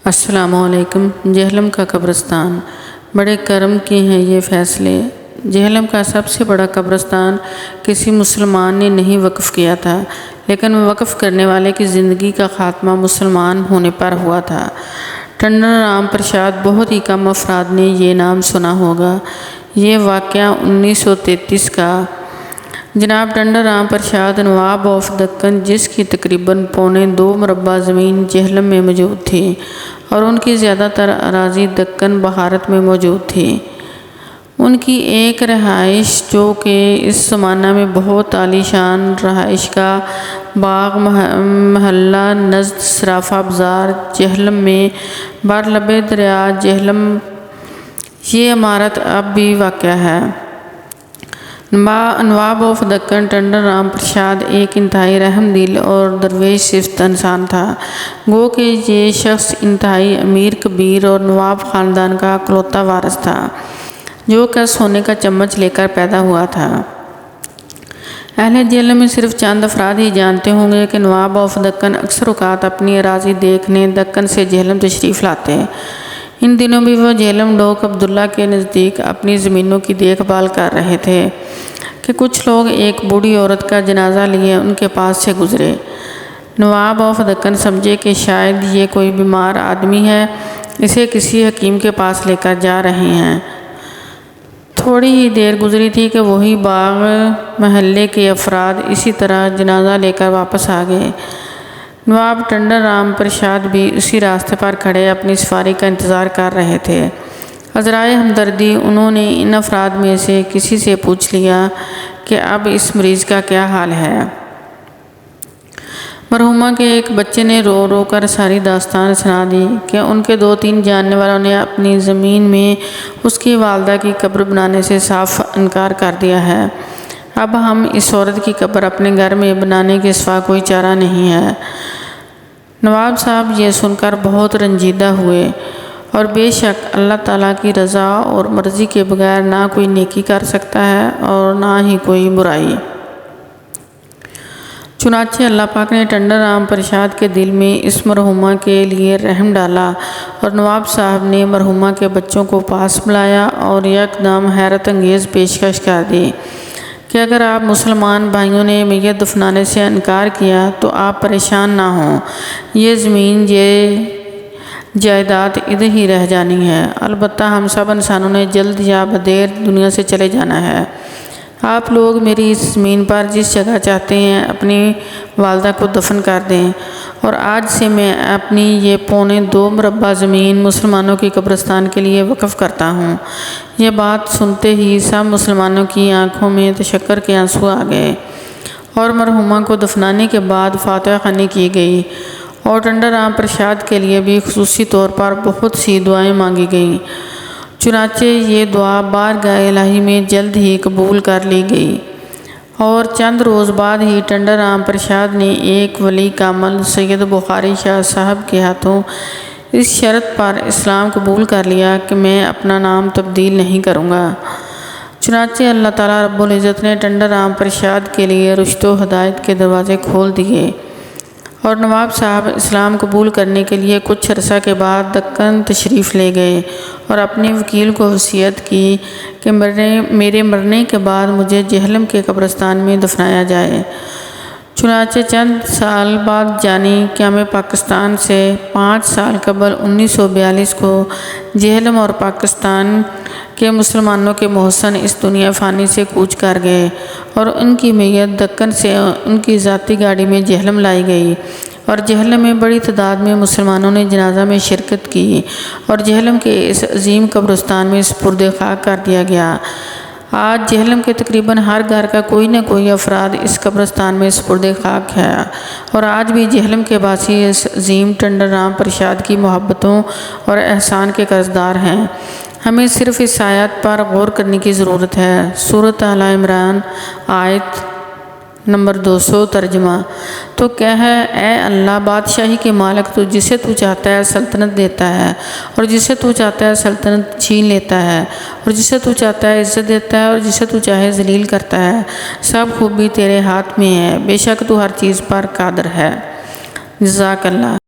السلام علیکم۔ جہلم کا قبرستان، بڑے کرم کے ہیں یہ فیصلے۔ جہلم کا سب سے بڑا قبرستان کسی مسلمان نے نہیں وقف کیا تھا، لیکن وقف کرنے والے کی زندگی کا خاتمہ مسلمان ہونے پر ہوا تھا۔ ٹنڈن رام پرساد، بہت ہی کم افراد نے یہ نام سنا ہوگا۔ یہ واقعہ 1933 کا۔ جناب ٹنڈن رام پرساد، نواب آف دکن، جس کی تقریباً 2.25 مربع زمین جہلم میں موجود تھی اور ان کی زیادہ تر اراضی دکن بھارت میں موجود تھی، ان کی ایک رہائش جو کہ اس زمانہ میں بہت عالی شان رہائش کا باغ محلہ نزد صرافہ بازار جہلم میں برلب دریا جہلم، یہ عمارت اب بھی واقع ہے۔ نواب آف دکن ٹنڈن رام پرساد ایک انتہائی رحم دل اور درویش صفت انسان تھا۔ گو کہ یہ شخص انتہائی امیر کبیر اور نواب خاندان کا اکلوتا وارث تھا جو کہ سونے کا چمچ لے کر پیدا ہوا تھا۔ اہل جہلم میں صرف چند افراد ہی جانتے ہوں گے کہ نواب آف دکن اکثر اوقات اپنی اراضی دیکھنے دکن سے جہلم تشریف لاتے۔ ان دنوں بھی وہ جہلم ڈوک عبداللہ کے نزدیک اپنی زمینوں کی دیکھ بھال کر رہے تھے کہ کچھ لوگ ایک بوڑھی عورت کا جنازہ لیے ان کے پاس سے گزرے۔ نواب آف دکن سمجھے کہ شاید یہ کوئی بیمار آدمی ہے، اسے کسی حکیم کے پاس لے کر جا رہے ہیں۔ تھوڑی ہی دیر گزری تھی کہ وہی باغ محلے کے افراد اسی طرح جنازہ لے کر واپس آ گئے۔ نواب ٹنڈن رام پرساد بھی اسی راستے پر کھڑے اپنی سواری کا انتظار کر رہے تھے۔ عذرائے ہمدردی انہوں نے ان افراد میں سے کسی سے پوچھ لیا کہ اب اس مریض کا کیا حال ہے۔ مرحومہ کے ایک بچے نے رو رو کر ساری داستان سنا دی کہ ان کے 2-3 جاننے والوں نے اپنی زمین میں اس کی والدہ کی قبر بنانے سے صاف انکار کر دیا ہے۔ اب ہم اس عورت کی قبر اپنے گھر میں بنانے کے سوا کوئی چارہ نہیں ہے۔ نواب صاحب یہ سن کر بہت رنجیدہ ہوئے اور بے شک اللہ تعالیٰ کی رضا اور مرضی کے بغیر نہ کوئی نیکی کر سکتا ہے اور نہ ہی کوئی برائی۔ چنانچہ اللہ پاک نے ٹنڈن رام پرساد کے دل میں اس مرحومہ کے لیے رحم ڈالا اور نواب صاحب نے مرحومہ کے بچوں کو پاس بلایا اور یکدم حیرت انگیز پیشکش کر دی کہ اگر آپ مسلمان بھائیوں نے میت دفنانے سے انکار کیا تو آپ پریشان نہ ہوں، یہ زمین یہ جائیداد ادھر ہی رہ جانی ہے، البتہ ہم سب انسانوں نے جلد یا بدیر دنیا سے چلے جانا ہے۔ آپ لوگ میری اس زمین پر جس جگہ چاہتے ہیں اپنی والدہ کو دفن کر دیں، اور آج سے میں اپنی یہ 2.25 مربع زمین مسلمانوں کی قبرستان کے لیے وقف کرتا ہوں۔ یہ بات سنتے ہی سب مسلمانوں کی آنکھوں میں تشکر کے آنسو آ گئے اور مرحومہ کو دفنانے کے بعد فاتحہ خوانی کی گئی اور ٹنڈن رام پرساد کے لیے بھی خصوصی طور پر بہت سی دعائیں مانگی گئیں۔ چنانچہ یہ دعا بارگاہ الہی میں جلد ہی قبول کر لی گئی اور چند روز بعد ہی ٹنڈن رام پرساد نے ایک ولی کامل سید بخاری شاہ صاحب کے ہاتھوں اس شرط پر اسلام قبول کر لیا کہ میں اپنا نام تبدیل نہیں کروں گا۔ چنانچہ اللہ تعالیٰ رب العزت نے ٹنڈن رام پرساد کے لیے رشد و ہدایت کے دروازے کھول دیے اور نواب صاحب اسلام قبول کرنے کے لیے کچھ عرصہ کے بعد دکن تشریف لے گئے اور اپنے وکیل کو وصیت کی کہ میرے مرنے کے بعد مجھے جہلم کے قبرستان میں دفنایا جائے۔ چنانچہ چند سال بعد یعنی قیام پاکستان سے 5 سال قبل 1942 کو جہلم اور پاکستان کے مسلمانوں کے محسن اس دنیا فانی سے کوچ کر گئے اور ان کی میت دکن سے ان کی ذاتی گاڑی میں جہلم لائی گئی اور جہلم میں بڑی تعداد میں مسلمانوں نے جنازہ میں شرکت کی اور جہلم کے اس عظیم قبرستان میں سپرد خاک کر دیا گیا۔ آج جہلم کے تقریباً ہر گھر کا کوئی نہ کوئی افراد اس قبرستان میں سپرد خاک ہے اور آج بھی جہلم کے باسی اس عظیم ٹنڈن رام پرساد کی محبتوں اور احسان کے قرضدار ہیں۔ ہمیں صرف اس آیت پر غور کرنے کی ضرورت ہے۔ سورۃ آل عمران آیت نمبر 200 ترجمہ۔ تو کہہ اے اللہ بادشاہی کے مالک، تو جسے تو چاہتا ہے سلطنت دیتا ہے اور جسے تو چاہتا ہے سلطنت چھین لیتا ہے اور جسے تو چاہتا ہے عزت دیتا ہے اور جسے تو چاہے ذلیل کرتا ہے۔ سب خوبی تیرے ہاتھ میں ہے، بے شک تو ہر چیز پر قادر ہے۔ جزاک اللہ۔